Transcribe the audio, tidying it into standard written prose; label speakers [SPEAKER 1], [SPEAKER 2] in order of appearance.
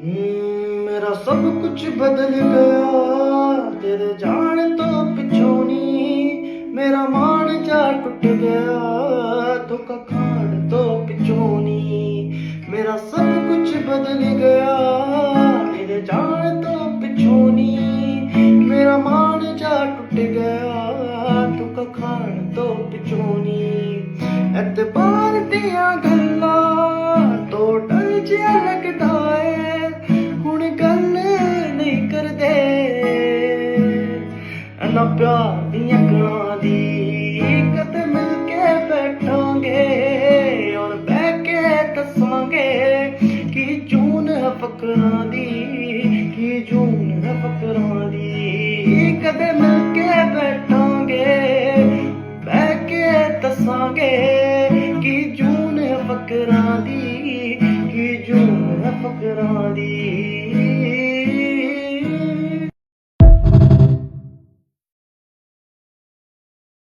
[SPEAKER 1] मेरा सब कुछ बदल गया तेरे जाने तो पिछों नी। मेरा मान जा टूट गया तो कखाड़ तो पिछों नी। मेरा सब कुछ बदल गया तेरे जाने तो पिछों नी। मेरा मान जा टूट गया तो कखाड़ तो पिछों नी। एतबार दियां गल्लां तो डर जिहा लगदा है, हुण गल नहीं करदे ना प्यार दियां गल्लां दी। कदे मिल के बैठांगे और बह के दसांगे कि जून है फकरां दी, कि जून है फकरां दी। कदे मिल के बैठांगे बह के दसांगे कि जून है फकरां दी, कि जून है फकरां दी।